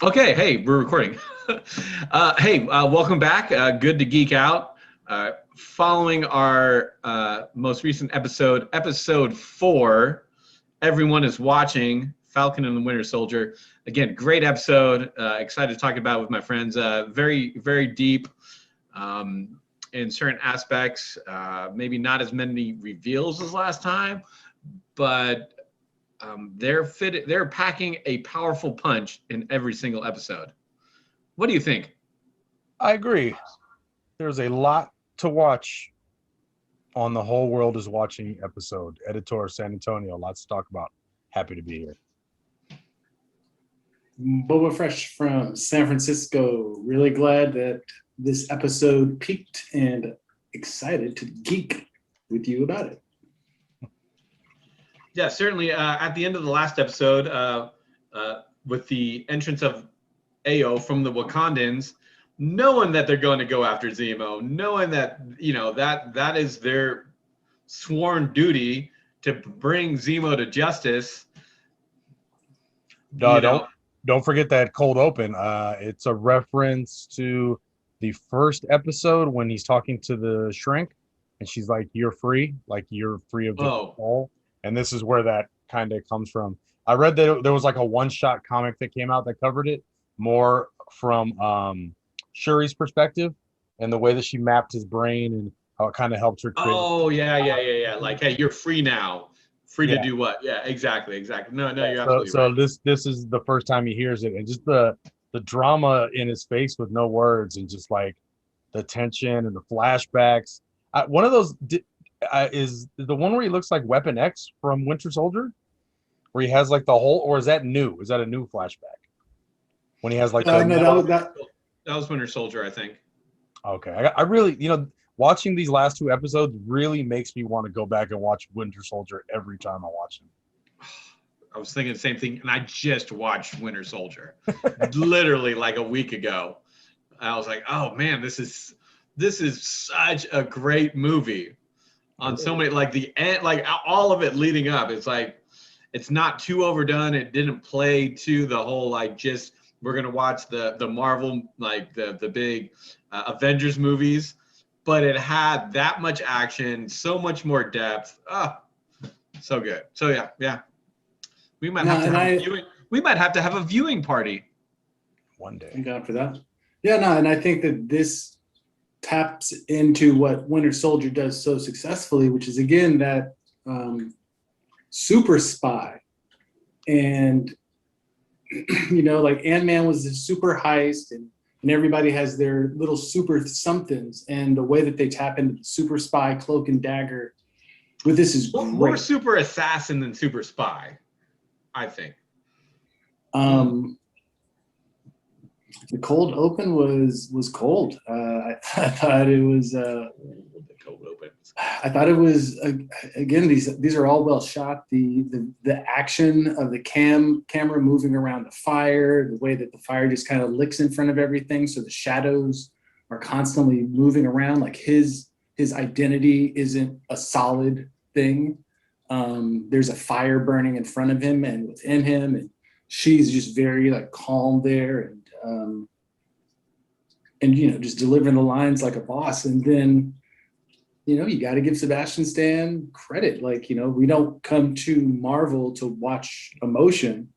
Okay, hey, we're recording. Welcome back. Good to geek out. Following our most recent episode, episode 4, everyone is watching Falcon and the Winter Soldier. Again, great episode. Excited to talk about it with my friends. Very, very deep in certain aspects. Maybe not as many reveals as last time, but they're packing a powerful punch in every single episode. What do you think? I agree. There's a lot to watch on the whole world is watching episode. Editor San Antonio, lots to talk about. Happy to be here. Boba Fresh from San Francisco. Really glad that this episode peaked and excited to geek with you about it. Yeah, certainly. At the end of the last episode, with the entrance of Ao from the Wakandans, knowing that they're going to go after Zemo, knowing that that is their sworn duty to bring Zemo to justice. Don't forget that cold open. It's a reference to the first episode when he's talking to the shrink, and she's like, "You're free, like you're free of the fall." And this is where that kind of comes from. I read that there was like a one-shot comic that came out that covered it more from Shuri's perspective and the way that she mapped his brain and how it kind of helped her create. Oh, yeah. Like, hey, you're free now. Free to do what? Yeah, exactly. No, you're absolutely right. So this is the first time he hears it, and just the drama in his face with no words, and just like the tension and the flashbacks. One of those is the one where he looks like Weapon X from Winter Soldier, where he has like the whole, or is that new? Is that a new flashback? When he has like that was Winter Soldier, I think. Okay, I really, watching these last 2 episodes really makes me want to go back and watch Winter Soldier every time I watch him. I was thinking the same thing, and I just watched Winter Soldier literally like a week ago. I was like, oh man, this is such a great movie on so many, like the end, like all of it leading up. It's like, it's not too overdone. It didn't play to the whole, like, just, we're going to watch the Marvel, like the big Avengers movies, but it had that much action, so much more depth. Oh, so good. So yeah. We might have to have a viewing party one day. Thank God for that. Yeah, no, and I think that this taps into what Winter Soldier does so successfully, which is again that super spy. And like Ant-Man was a super heist, and everybody has their little super somethings, and the way that they tap into the super spy cloak and dagger with this is great. More super assassin than super spy, I think. The cold open was cold. I thought it was the cold open. I thought it was again, these are all well shot. The action of the camera moving around the fire, the way that the fire just kind of licks in front of everything, so the shadows are constantly moving around. Like his identity isn't a solid thing. There's a fire burning in front of him and within him, and she's just very like calm there, and just delivering the lines like a boss. And then you got to give Sebastian Stan credit. Like, we don't come to Marvel to watch emotion,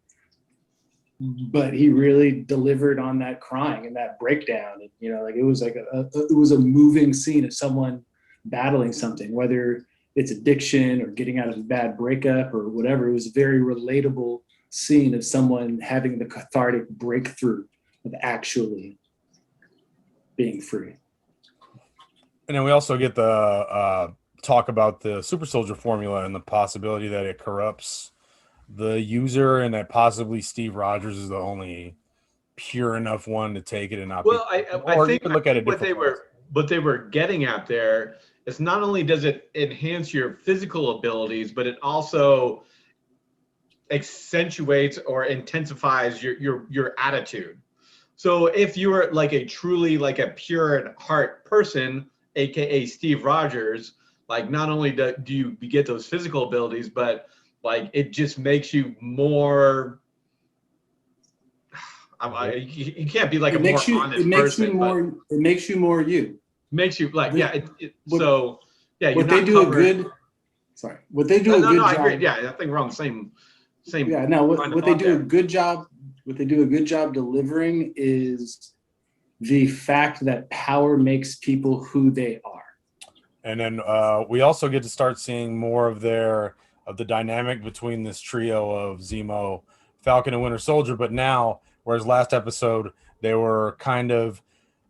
but he really delivered on that crying and that breakdown. And, like, it was like it was a moving scene of someone battling something, whether it's addiction or getting out of a bad breakup or whatever. It was a very relatable scene of someone having the cathartic breakthrough of actually being free. And then we also get the talk about the super soldier formula and the possibility that it corrupts the user, and that possibly Steve Rogers is the only pure enough one to take it and not. Well, I think look at it. What they were getting at there is not only does it enhance your physical abilities, but it also accentuates or intensifies your attitude. So if you're like a truly like a pure at heart person, aka Steve Rogers, like not only do you get those physical abilities, but like it just makes you more, You can't be like a more honest person. It makes you more you. Makes you like you're what not they do covered. a good. Sorry, what they do a good job. I agree. Yeah, I think we're on the same. Yeah, no. What they do a good job. What they do a good job delivering is the fact that power makes people who they are. And then we also get to start seeing more of the dynamic between this trio of Zemo, Falcon, and Winter Soldier. But now, whereas last episode they were kind of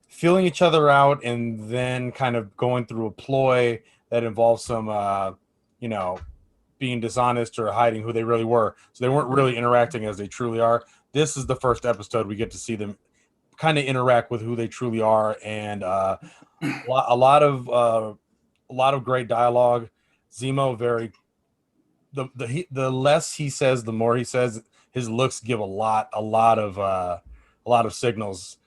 feeling each other out and then kind of going through a ploy that involved some, being dishonest or hiding who they really were. So they weren't really interacting as they truly are. This is the first episode we get to see them kind of interact with who they truly are, and a lot of great dialogue. Zemo the less he says, the more he says. His looks give a lot of signals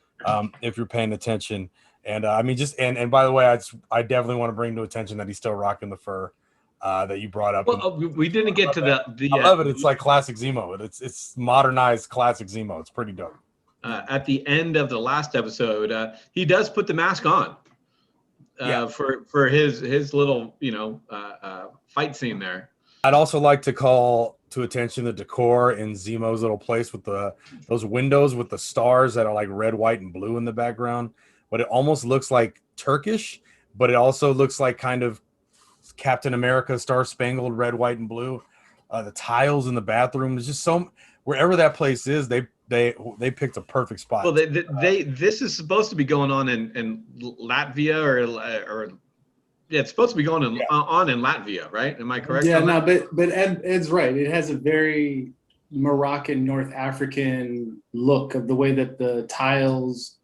if you're paying attention. And I mean, and by the way, I definitely want to bring to attention that he's still rocking the fur that you brought up. Well, we didn't get to the. I love it. It's like classic Zemo. It's modernized classic Zemo. It's pretty dope. At the end of the last episode, he does put the mask on for his little fight scene there. I'd also like to call to attention the decor in Zemo's little place with those windows with the stars that are like red, white, and blue in the background. But it almost looks like Turkish, but it also looks like kind of Captain America Star Spangled Red, White, and Blue. The tiles in the bathroom is just wherever that place is, they picked a perfect spot. Well, this is supposed to be going on in Latvia or it's supposed to be going on in Latvia, right? Am I correct? Yeah, no, but Ed's right. It has a very Moroccan, North African look of the way that the tiles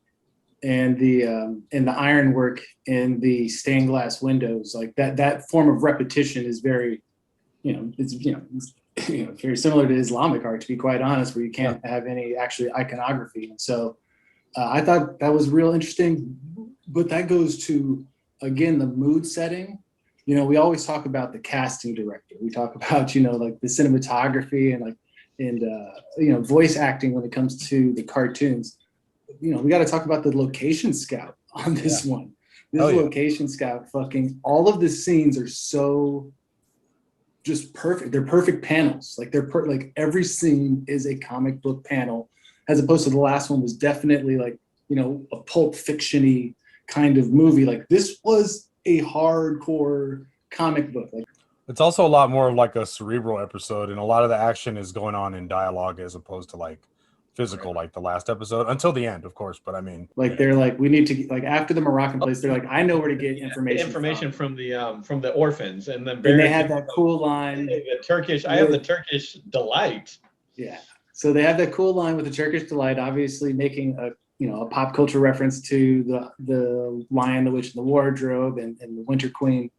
and the ironwork in the stained glass windows, like that form of repetition is very, it's very similar to Islamic art, to be quite honest, where you can't have any actually iconography. And so I thought that was real interesting, but that goes to, again, the mood setting. We always talk about the casting director. We talk about, like the cinematography and voice acting when it comes to the cartoons. We got to talk about the location scout on this one. This location scout, all of the scenes are so just perfect. They're perfect panels. Like like every scene is a comic book panel, as opposed to the last one was definitely like, a Pulp Fiction-y kind of movie. Like this was a hardcore comic book. Like, it's also a lot more of like a cerebral episode, and a lot of the action is going on in dialogue as opposed to like physical, like the last episode until the end, of course. But I mean, they're like, we need to like after the Moroccan place, they're like, I know where to get information from the orphans, and then they had that cool line. The Turkish. I have the Turkish delight. Yeah. So they have that cool line with the Turkish delight, obviously making a pop culture reference to the Lion, the Witch, and the Wardrobe, and the Winter Queen,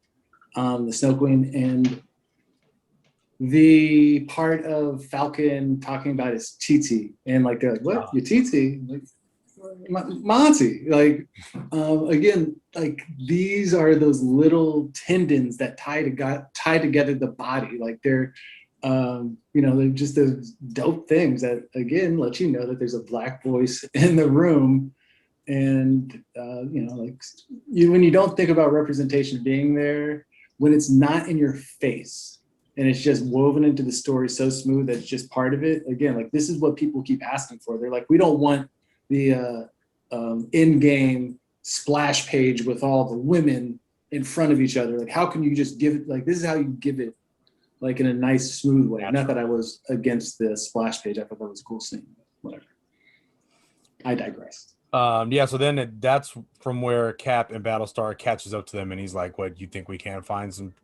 the Snow Queen, and the part of Falcon talking about his titi, and like they're like, what, your titi? Like, Monty. Like, again, like these are those little tendons that tie together the body. Like they're they're just those dope things that again let you know that there's a black voice in the room. And when you don't think about representation being there, when it's not in your face and it's just woven into the story so smooth that it's just part of it, again, like this is what people keep asking for. They're like, we don't want the in-game splash page with all the women in front of each other. Like, how can you just give it, like, this is how you give it, like, in a nice, smooth way. Not that I was against the splash page. I thought that was a cool scene. Whatever. I digress. So then that's from where Cap and Battlestar catches up to them, and he's like, what, you think we can't find some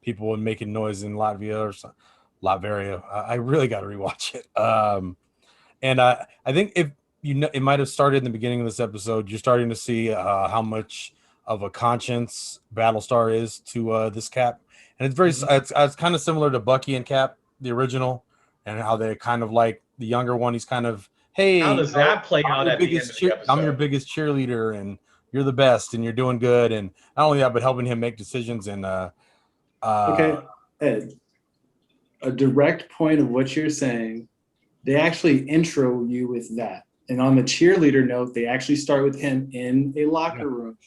people making noise in Latvia or something? Latveria. I really got to rewatch it. And I think if it might have started in the beginning of this episode, you're starting to see how much of a conscience Battlestar is to this Cap. And it's very, it's kind of similar to Bucky and Cap, the original, and how they kind of like the younger one. He's kind of, hey, how does that play out at the end of the episode? I'm your biggest cheerleader, and you're the best, and you're doing good, and not only that, but helping him make decisions. And okay, Ed, a direct point of what you're saying. They actually intro you with that And on the cheerleader note, they actually start with him in a locker room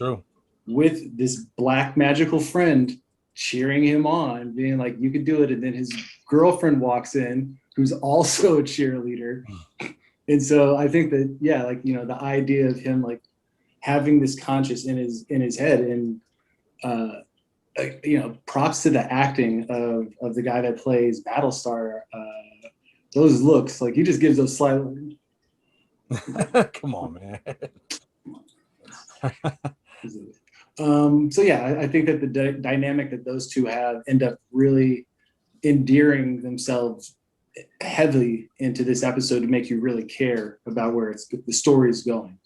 with this black magical friend cheering him on, being like, you could do it. And then his girlfriend walks in, who's also a cheerleader. And so I think that, yeah, like, you know, the idea of him like having this conscious in his head, and you know, props to the acting of the guy that plays Battlestar. Those looks, like, he just gives those slight. Come on, man. So yeah, I think that the dynamic that those two have end up really endearing themselves heavily into this episode to make you really care about where the story is going.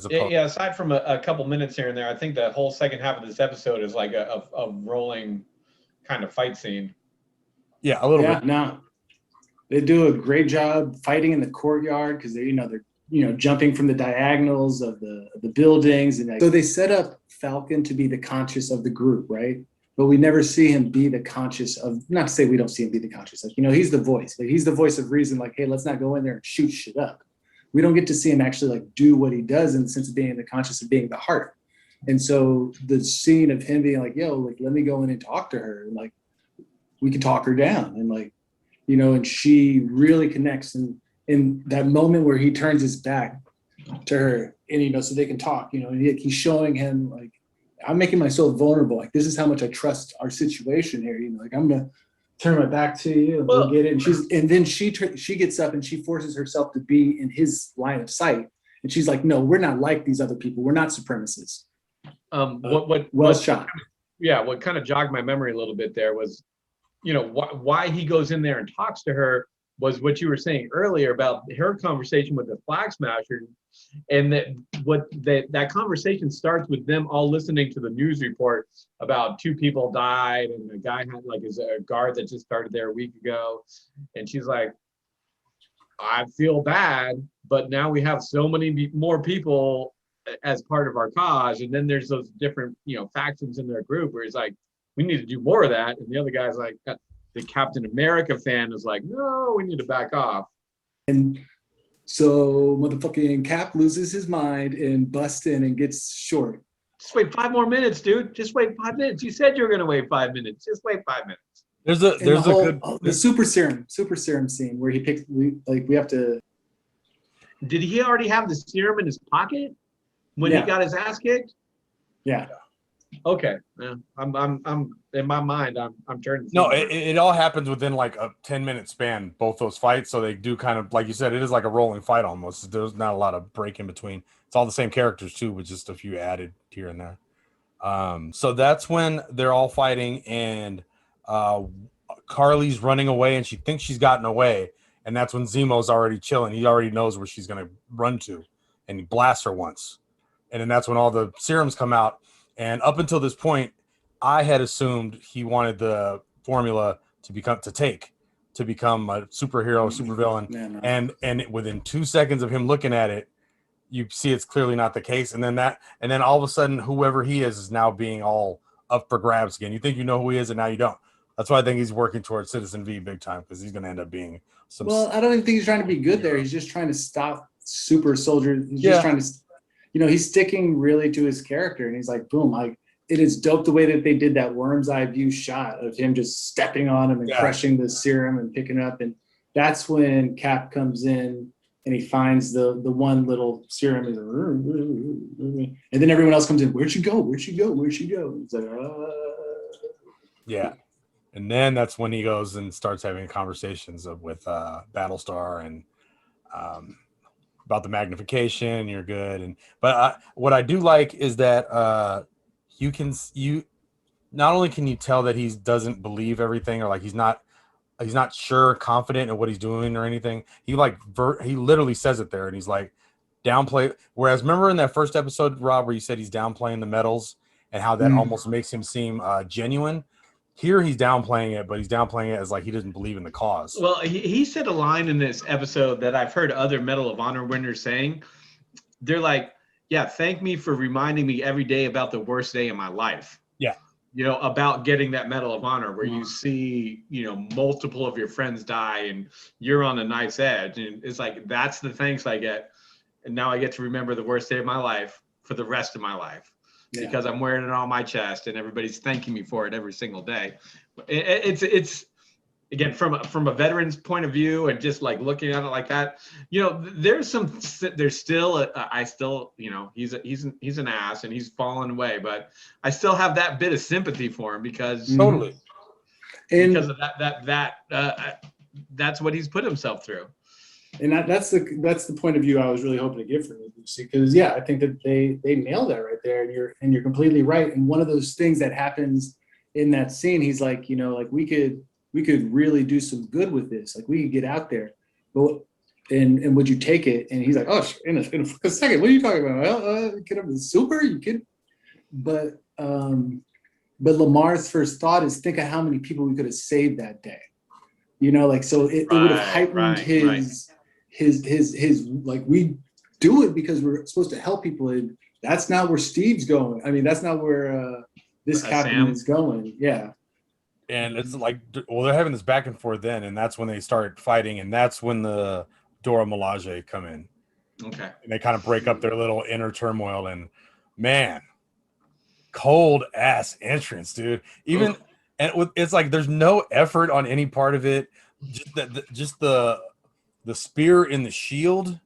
Yeah, aside from a couple minutes here and there, I think the whole second half of this episode is like a rolling kind of fight scene. Yeah, a little bit. No, they do a great job fighting in the courtyard because they're jumping from the diagonals of the buildings, and so they set up Falcon to be the conscious of the group, right? But we never see him be the conscious of. Not to say we don't see him be the conscious, like, you know, he's the voice, but he's the voice of reason. Like, hey, let's not go in there and shoot shit up. We don't get to see him actually like do what he does in the sense of being the conscious of being the heart. And so the scene of him being like, yo, like, let me go in and talk to her, and like, we can talk her down, and like, you know, and she really connects. And in that moment where he turns his back to her, and, you know, so they can talk, you know, and he's showing him like, I'm making myself vulnerable. Like, this is how much I trust our situation here. You know, like, I'm gonna turn my back to you and we'll get it. And then she gets up and she forces herself to be in his line of sight. And she's like, no, we're not like these other people. We're not supremacists. Well shot. Yeah, what kind of jogged my memory a little bit there was, you know, why he goes in there and talks to her was what you were saying earlier about her conversation with the flag smasher, and that conversation starts with them all listening to the news report about 2 people died, and the guy had like a guard that just started there a week ago, and she's like, I feel bad, but now we have so many more people as part of our cause. And then there's those different, you know, factions in their group where he's like, we need to do more of that, and the other guy's like, the Captain America fan is like, no, we need to back off. And so motherfucking Cap loses his mind and busts in and gets short. Just wait 5 more minutes, dude. Just wait 5 minutes. You said you were gonna wait 5 minutes. Just wait 5 minutes. The super serum scene where we have to. Did he already have the serum in his pocket when he got his ass kicked? Yeah. Okay. Yeah. I'm in my mind. I'm turning. No, it all happens within like a 10-minute span, both those fights. So they do kind of, like you said, it is like a rolling fight almost. There's not a lot of break in between. It's all the same characters too, with just a few added here and there. So that's when they're all fighting, and Carly's running away, and she thinks she's gotten away, and that's when Zemo's already chilling. He already knows where she's gonna run to, and he blasts her once, and then that's when all the serums come out. And up until this point, I had assumed he wanted the formula to become a superhero, supervillain. No. And within 2 seconds of him looking at it, you see it's clearly not the case. And then all of a sudden, whoever he is now being all up for grabs again. You think you know who he is, and now you don't. That's why I think he's working towards Citizen V big time, because he's going to end up being some. Well, I don't even think he's trying to be good there. He's just trying to stop super soldiers. He's just trying to. You know, he's sticking really to his character, and he's like, boom, like, it is dope the way that they did that worm's eye view shot of him just stepping on him and crushing the serum and picking it up. And that's when Cap comes in and he finds the one little serum, and then everyone else comes in. Where'd she go? Where'd she go? Where'd she go? It's like, yeah. And then that's when he goes and starts having conversations with Battlestar and about the magnification. You're good, but what I do like is that you not only can you tell that he doesn't believe everything, or like he's not confident in what he's doing or anything. He he literally says it there, and he's like downplay. Whereas remember in that first episode, Rob, where you said he's downplaying the medals and how that almost makes him seem genuine. Here he's downplaying it, but he's downplaying it as like he doesn't believe in the cause. Well, he said a line in this episode that I've heard other Medal of Honor winners saying. They're like, yeah, thank me for reminding me every day about the worst day of my life. Yeah. You know, about getting that Medal of Honor where you see, you know, multiple of your friends die and you're on a knife's edge. And it's like, that's the thanks I get. and now I get to remember the worst day of my life for the rest of my life because I'm wearing it on my chest and everybody's thanking me for it every single day. It's again from a veteran's point of view and just like looking at it like that, there's still I still, he's an ass and he's fallen away, but I still have that bit of sympathy for him because totally because of that's what he's put himself through. And that's the point of view I was really hoping to get from you, Lucy, because I think that they nailed that right there, and you're completely right. And one of those things that happens in that scene, he's like, like we could really do some good with this. Like we could get out there, but and would you take it? And he's like, oh, in a second, what are you talking about? Well, get up to the super, you kid. But Lamar's first thought is think of how many people we could have saved that day. So it would have heightened his like we do it because we're supposed to help people. And that's not where Steve's going. I mean, that's not where this captain is going. Yeah. And it's like, well, they're having this back and forth then, and that's when they start fighting, and that's when the Dora Milaje come in. Okay. And they kind of break up their little inner turmoil, and man, cold ass entrance, dude. And it's like there's no effort on any part of it. Just the spear in the shield,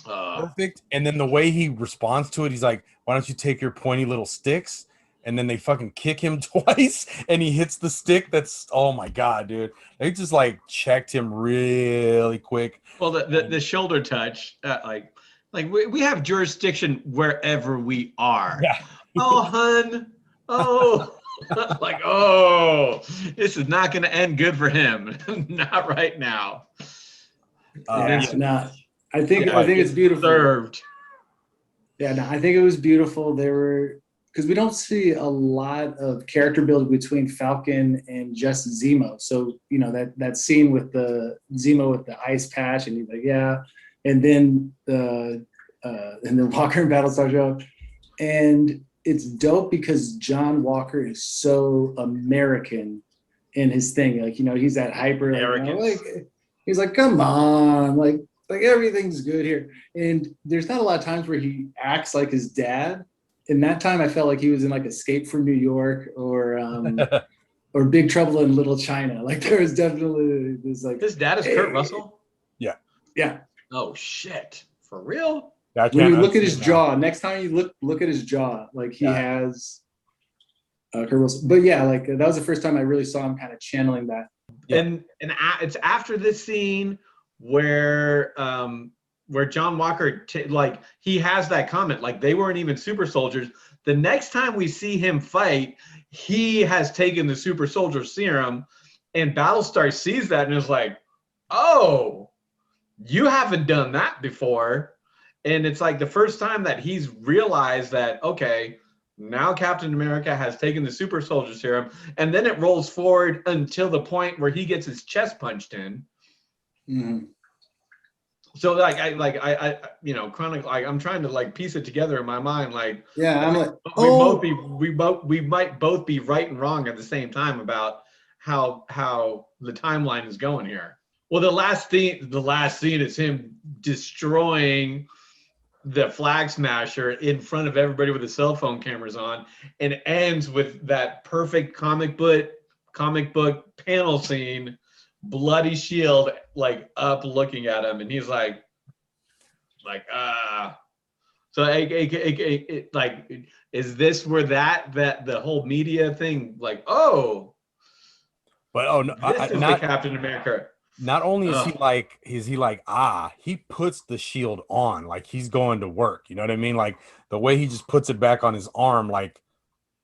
perfect. And then the way he responds to it, he's like, "Why don't you take your pointy little sticks?" And then they fucking kick him twice, and he hits the stick. That's, oh my god, dude! They just like checked him really quick. Well, the shoulder touch, like we have jurisdiction wherever we are. Yeah. Oh, hun. Oh, like, oh, this is not going to end good for him. Not right now. Not. I think it's beautiful. Served. Yeah, no, I think it was beautiful. Because we don't see a lot of character building between Falcon and just Zemo. So, that scene with the Zemo with the ice patch, and he's like, yeah. And then Walker and Battlestar show up. And it's dope because John Walker is so American in his thing. Like, he's that hyper, he's like, come on, like everything's good here. And there's not a lot of times where he acts like his dad. In that time, I felt like he was in like Escape from New York or Big Trouble in Little China. Like there was definitely this like. His dad is Kurt Russell? Yeah. Yeah. Oh shit! For real? When you look at his jaw, next time you look at his jaw, like he has Kurt Russell. But yeah, like that was the first time I really saw him kind of channeling that. Yeah. And it's after this scene where John Walker he has that comment, like they weren't even super soldiers. The next time we see him fight, he has taken the super soldier serum, and Battlestar sees that and is like, oh, you haven't done that before. And it's like the first time that he's realized that, okay, now Captain America has taken the super soldier serum, and then it rolls forward until the point where he gets his chest punched in. Mm-hmm. So chronically, I'm trying to like piece it together in my mind. Like, yeah, I'm like, we might both be right and wrong at the same time about how the timeline is going here. Well, the last scene is him destroying the Flag Smasher in front of everybody with the cell phone cameras on, and it ends with that perfect comic book panel scene. Bloody shield, like up looking at him, and he's like so like is this where that the whole media thing, like, oh, but no, this is the Captain America. Not only is he like he puts the shield on like he's going to work, you know what I mean? Like the way he just puts it back on his arm, like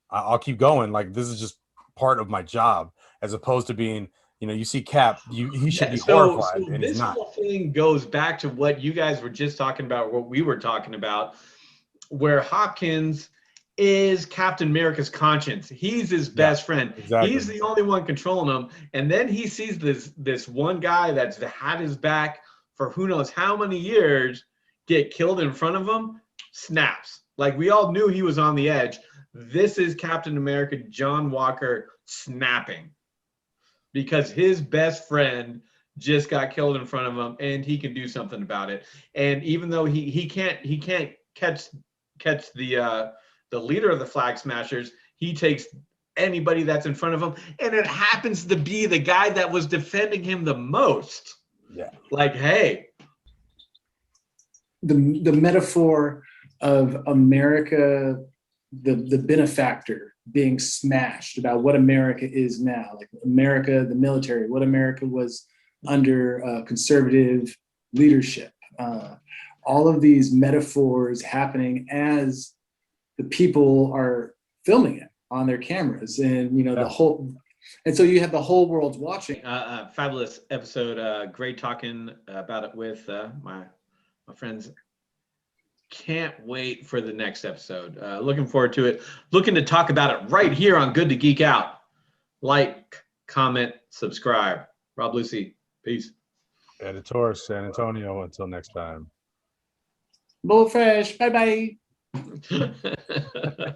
I'll keep going, like this is just part of my job, as opposed to being, you see Cap, he should be horrified, and he's not. This whole thing goes back to what you guys were just talking about, what we were talking about, where Hopkins is Captain America's conscience. He's his best friend. Exactly. He's the only one controlling him. And then he sees this one guy that's had his back for who knows how many years get killed in front of him, snaps. Like we all knew he was on the edge. This is Captain America, John Walker, snapping. Because his best friend just got killed in front of him, and he can do something about it. And even though he can't catch the leader of the Flag Smashers, he takes anybody that's in front of him, and it happens to be the guy that was defending him the most. Yeah. Like, hey, the metaphor of America, the benefactor being smashed, about what America is now, like America, the military, what America was under conservative leadership. All of these metaphors happening as the people are filming it on their cameras, and the whole, and so you have the whole world's watching. Fabulous episode. Great talking about it with my friends. Can't wait for the next episode. Looking forward to it. Looking to talk about it right here on Good to Geek Out. Like, comment, subscribe. Rob Lucy, peace. Editor San Antonio. Until next time. Bull fresh. Bye bye.